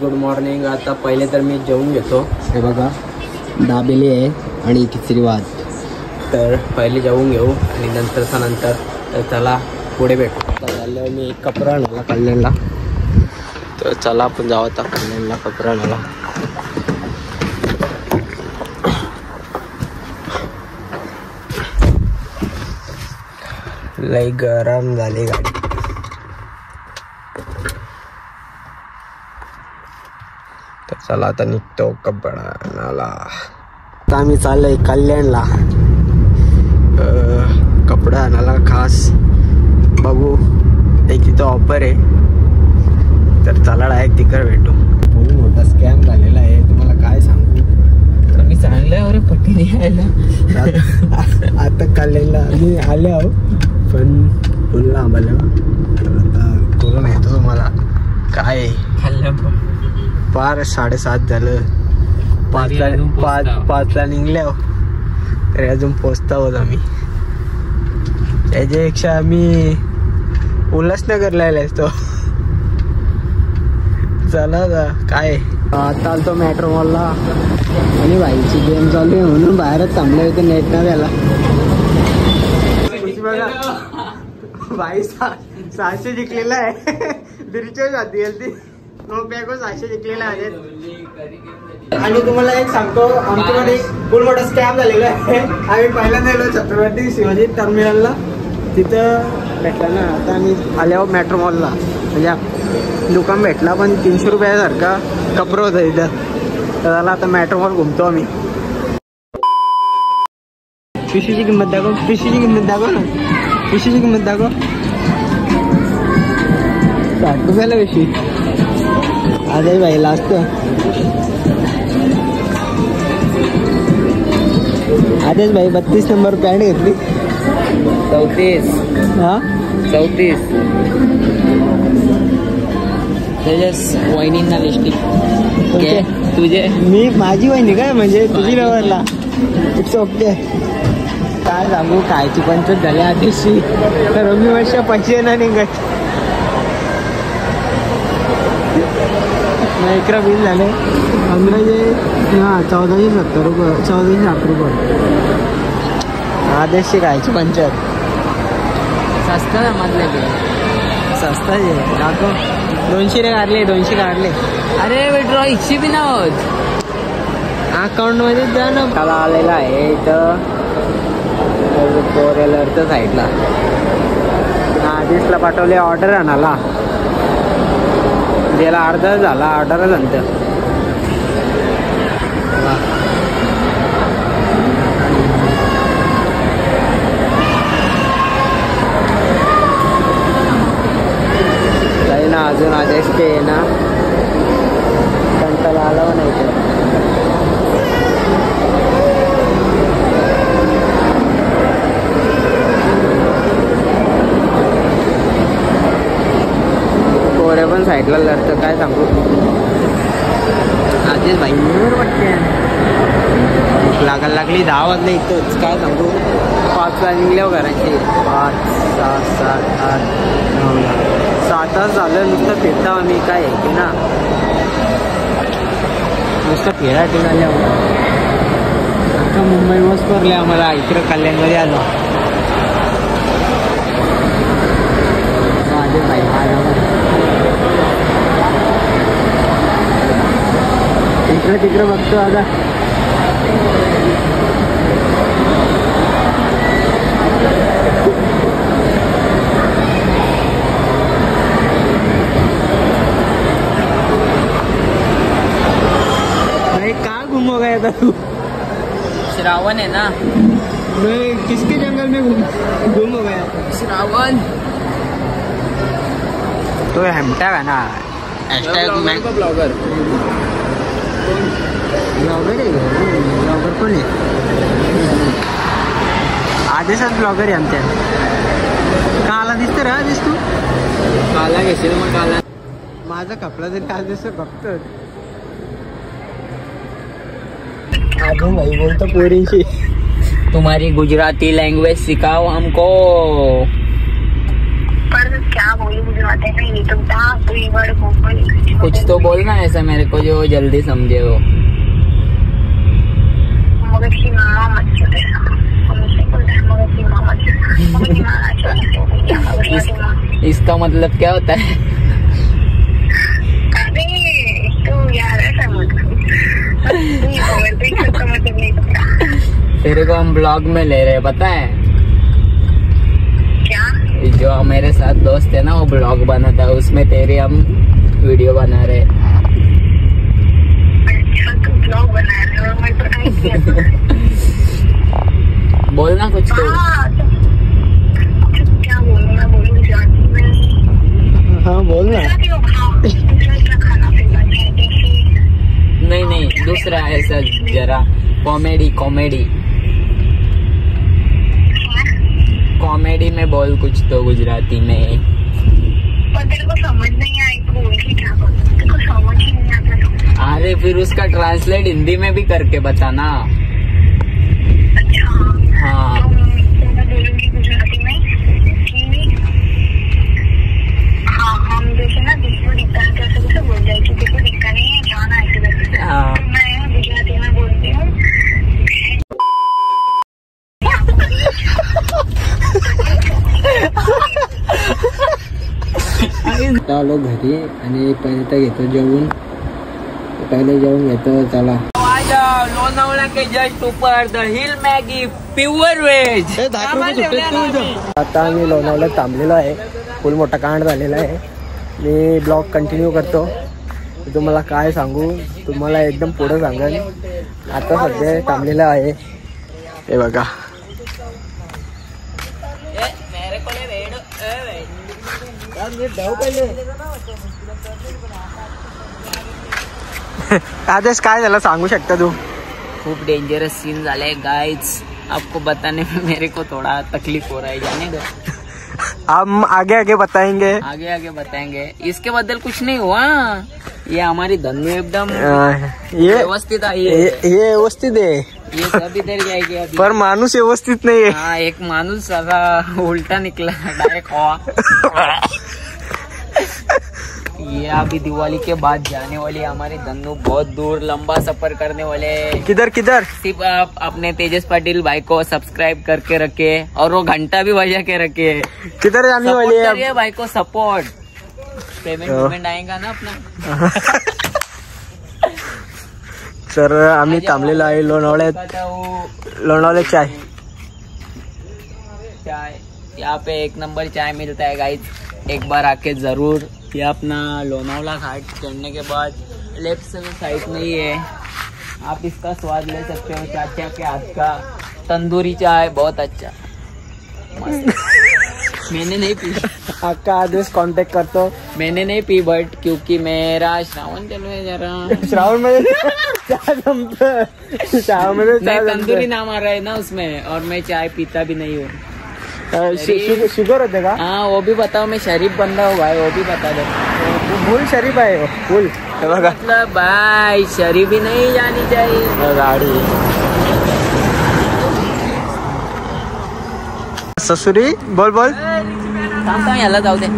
Good morning. आता पहिले तर मी जेवून घेतो. हे बघा दाबेली आहे आणि खिचडी भात. तर पहिले जेवून घेऊ आणि नंतर तर चला पुढे भेटू. झालं मी कपडा आणायला कल्याणला. तर चला आपण जाऊ आता कल्याणला कपडा आणायला. लई गरम झाली गाडी. तर चला आता निघतो कपडा आणायला. आता आम्ही चाललोय कल्याणला कपडा आणायला. खास बघू एक तिथं ऑफर आहे. तर चला डायरेक्ट तिकडे भेटू. खूप मोठा स्कॅम झालेला आहे तुम्हाला काय सांगू. तर मी चांगल्यावर पट्टी यायला आता कल्याणला मी आले आहो पण बोलला आम्हाला. तर आता करून येतो तुम्हाला काय खाल्लं. पार 7:30 झालं. 5ला निघल्या तरी अजून पोचता होत आम्ही. त्याच्यापेक्षा आम्ही उल्हासनगरला आलाय तो. चला काय आता आलतो मेट्रो मॉलला आणि बाईची गेम चालू आहे म्हणून बाहेरच थांबले होते. नेट ना त्याला बघा बाई 600 जिंकलेला आहे. बिरचोच जाती ती नो पॅको 600 जिंकलेला आहे. आणि तुम्हाला एक सांगतो आमच्याकडे खूप मोठा स्कॅम झालेला आहे. आम्ही पहिल्यांदा गेलो छत्रपती शिवाजी टर्मिनलला. तिथं भेटला ना. आता आम्ही आल्यावर मेट्रो मॉलला म्हणजे दुकान भेटला पण 300 रुपयासारखा कपडा होता इथं. तर त्याला आता मेट्रो मॉल घुमतो आम्ही. पिशीची किंमत दाखव. पिशीची किंमत दाखव ना. पिशीची किंमत दाखव. 60 रुपयाला पिशी. अरे भाई लास्ट आदेश भाई 32 नंबर पॅन्ट घेतली. 34 हा 34 वहिनींना लिस्टिक तुझे मी माझी वहिनी काय म्हणजे तुझी व्यवहारला इट्स ओके. काय सांगू खायची पंचत झाली आधीशी. तर मी वर्ष पैसे ना निघत. इकडे बिल झाले अंदाजे 1470 रुपये 1460 रुपये. आधीशी खायची पंचत सस्ता मधले सस्ता आहे. दाखव 200 काढले 200 काढले. अरे विड्रॉ 100 बी ना होत अकाउंट मध्ये जा ना. त्याला आलेला आहे इथं कोरेलरच्या साईडला. आधीचला पाठवले ऑर्डर आणायला. त्याला अर्धा झाला ऑर्डरच नंतर. काही ना अजून आदेश ते ना कंटाला आला नाही ते. कोरे पण साईडला लढतं काय सांगू. आधीच भाई वाटते लागायला लागली 10 वाजले इथंच. काय सांगू 5ला निघल्यावर करायचे. 5, 6, 7, 8, 9 7 तास झालं नुसतं फिरता आम्ही. काय आहे की ना नुसतं फिरा ठिकाल्यावर. आता मुंबई बस करले आम्हाला इकडं कल्याणमध्ये आलो. माझे भाई इकडे तिकडे बघतो आता. भाई कहाँ घूम गया था तू. श्रावण है ना. मैं किसके जंगल में घूम गया. श्रावण तो हमटा है ना. ब्लॉगर ब्लॉगर पण आहे. आधीचाच ब्लॉगर आहे आमच्या. काला दिसतो रे. दिसतो काला घेशील मग. काला माझा कपडा तरी आज दिसतो फक्त. अजून भाई बोलतो पोरींशी तुम्हारी गुजराती लैंग्वेज सिखाओ हमको. क्या बोलूं मुझे पता नहीं, ये तो बता कोई वर्ड बोल, कुछ तो बोलना ऐसा मेरे को जो जल्दी समझे वो। मगर की मामा मत चले, मुझसे बोलता है मगर की मामा चले, मगर की मामा चले। इसका मतलब क्या होता है? अरे तो यार ऐसा मत मतलब नहीं पता। तेरे को हम ब्लॉग में ले रहे हैं पता है? क्या? जो मेरे साथ दोस्त है ना वो ब्लॉग बनाता है, उसमें तेरे हम वीडियो बना रहे। अच्छा तू ब्लॉग बना रहे हो, मैं पता नहीं किया। बोलना कुछ तो। क्या बोलूं, मैं बोलूं गुजराती में। हाँ बोलना। खाना फेमस है जैसे। नहीं दूसरा ऐसा जरा कॉमेडी में बोल कुछ तो गुजराती में। पर तेरे को समझ नहीं आई तो बोल के क्या बोलूं, तेरे को समझ ही नहीं आता तो। अरे फिर उसका ट्रांसलेट हिंदी में भी करके बताना। अच्छा हाँ तो मैं बोलूंगी गुजराती में कि हाँ हम जैसे ना जिसको दिखता है कैसे बोल जाए कि जिसको दिखता नहीं है जाना ऐसे वैसे। हाँ तो मैं गुजराती में बोलती हूँ। आलो घरी आणि पहिले तर घेतो जेवून, पहिले जेवून घेतो चला। लोणावळा के जस्ट ऊपर the hill Maggi pure veg. आता आम्ही लोणावळ्यात थांबलेलो आहे, फुल मोठा कांड झालेला आहे। मी ब्लॉग कंटिन्यू करतो, तुम्हाला काय सांगू, तुम्हाला एकदम पुढे सांगेन। आता सध्या थांबलेलं आहे हे बघा। आदेश काय झालं सांगू शकता तू? खूब डेंजरस सीन झाले गाइस, आपको बताने में मेरे को थोड़ा तकलीफ हो रहा है, जाने दो। हम आगे बताएंगे। आगे बताएंगे। इसके बदल कुछ नहीं हुआ, ये हमारी धनु एकदम ये व्यवस्थित आई है। ये व्यवस्थित है, ये सब इधर जाएगी अभी। पर माणूस व्यवस्थित नहीं है। हाँ एक माणूस सारा उल्टा निकला डायरेक्ट। ये अभी दिवाली के बाद जाने वाली हमारी धनु, बहुत दूर लंबा सफर करने वाले। किधर सिर्फ आप अपने तेजस पाटिल भाई को सब्सक्राइब करके रखे और वो घंटा भी बजा के रखे। किधर जाने वाली है भाई को सपोर्ट, पेमेंट आएगा ना अपना। सर आम्ही थांबलेलो आहे लोणावळ्यात। चाय यहाँ पे एक नंबर चाय मिलता है गाइस, एक बार आके जरूर। ये अपना लोनावला घाट चढ़ने के बाद लेफ्ट साइड में ही है, आप इसका स्वाद ले सकते हो। चाचा के हाथ का तंदूरी चाय बहुत अच्छा, मैंने नहीं पी। आपका आदेश कांटेक्ट करतो। मैंने नहीं पी बट क्योंकि मेरा श्रावण चल रहा है जरा। श्रावण में तंदूरी नाम आ रहा है ना उसमें, और मैं चाय पीता भी नहीं हूँ। शुगर होते का? हाँ वो भी बताओ, मैं शरीफ बंदा हूँ भाई, वो भी बता दो। फुल शरीफ है वो, फुल मतलब भाई शरीफ ही नहीं जानी चाहिए गाड़ी। ससुरी बोल थांब याला जाऊ दे।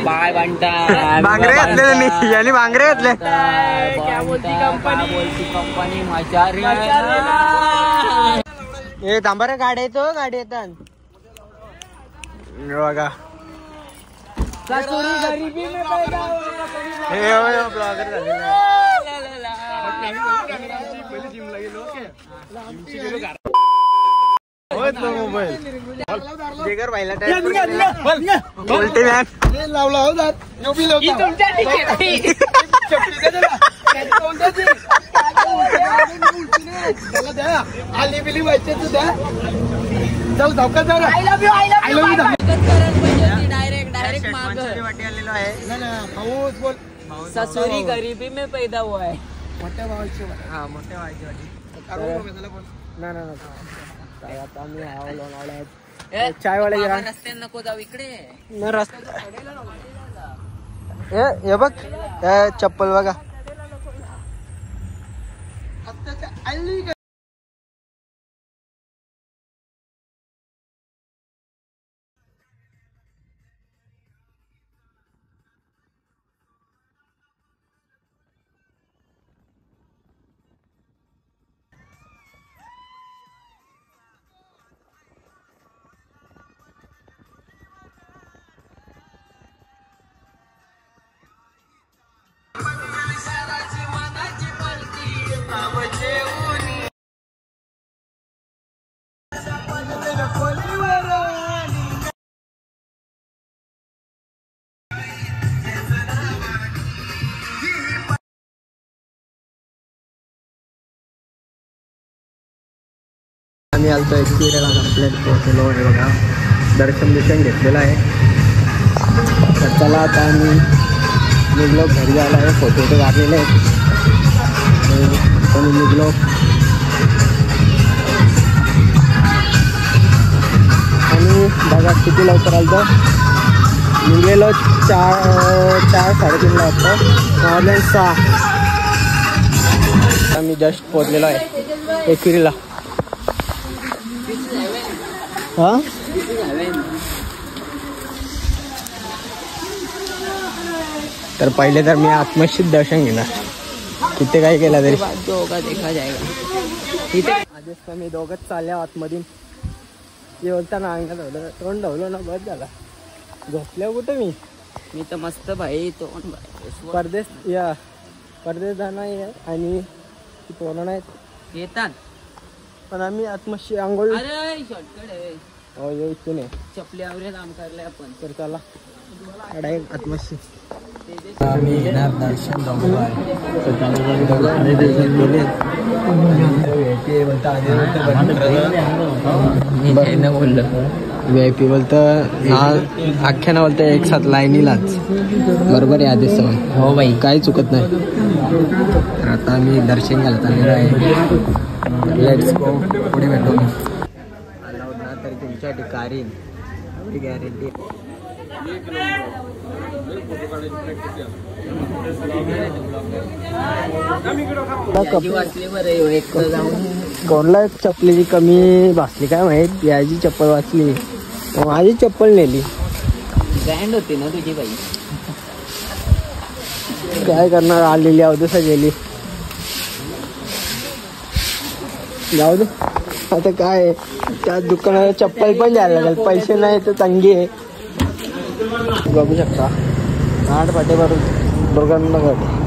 बाय बंटा भांगरे घातले नाही, यांनी भांगरे घातले। क्या बोलती कंपनी मजा हे थांबा रे, गाडी येतो, गाडी येतात बघा। गरीबी में पैदा हुआ। हे ब्लॉगर झालेला मोबाईल जेगर भाईला बोलते मॅन लावला हो जात आली बिली व्हायचे तू द्या। चल धोका जाऊ। आय लव्ह यू डायरेक्ट माग वाटी आलेलो आहे ना भाऊच बोल। ससुरी गरीबी में पैदा हुआ है। मोठ्या भावाची हा मोठ्या भावाची वाटी ना आता आम्ही लोणावळ्यात चाय वाले जरा रस्ते नको जाऊ इकडे न रस्ता हे बघ चप्पल बघा। आम्ही आलतो एकविरेला कंप्लेंट पोहोचलो आहे बघा. दर्शन घेतलेलं आहे. तर चला आता आम्ही निघलो घरी जायला आहे. फोटो ते काढलेले आहेत. कोणी निघलो आणि बघा किती लवकर आलो. निघेलो 4-3:30 वाजता. ऑनलाईन 6. आम्ही जस्ट पोहोचलेलो आहे एकविरीला. हां तर पहिले तर मी आत्मशीत दर्शन घेणार. किती काय केलं तरी देखा जाएगा. आधीच मी दोघंच चालल्या आतमधून. ते बोलताना अंगात धवलं तोंड धवलं ना बस झाला. झोपल्या कुठं मी तर मस्त भाई तो परदेश जाणार आहे आणि ती पोरं नाहीत येतात. पण आम्ही आत्मशी आंघोळ अरे शॉर्टकट आहे. हो ये इथून आहे. चपल्यावर काम करले आपण. तर चला डायरेक्ट आत्मशी. आम्ही येणार दर्शन VIP बोलतं अख्ख्यानं बोलतं एक साथ लाईनीलाच. बरोबर आहे आधीच सवय. हो बाई काही चुकत नाही. तर आता आम्ही दर्शन घालत आलेलो आहे. Let's go. पुढे भेटू आला होता तर तुमच्यासाठी कारीन गॅरंटी. कोणला चपलीची कमी भासली काय माहित. याची चप्पल वाचली. माझी चप्पल नेली. ब्रँड होती ना तुझी बाई. काय करणार. आलेली अवधसा गेली. जाऊ दे आता काय. त्या दुकानाला चप्पल पण द्यायला लागेल. पैसे नाही तर तंगी आहे. बघू शकता 8 फाटे भरून दुर्गानगड.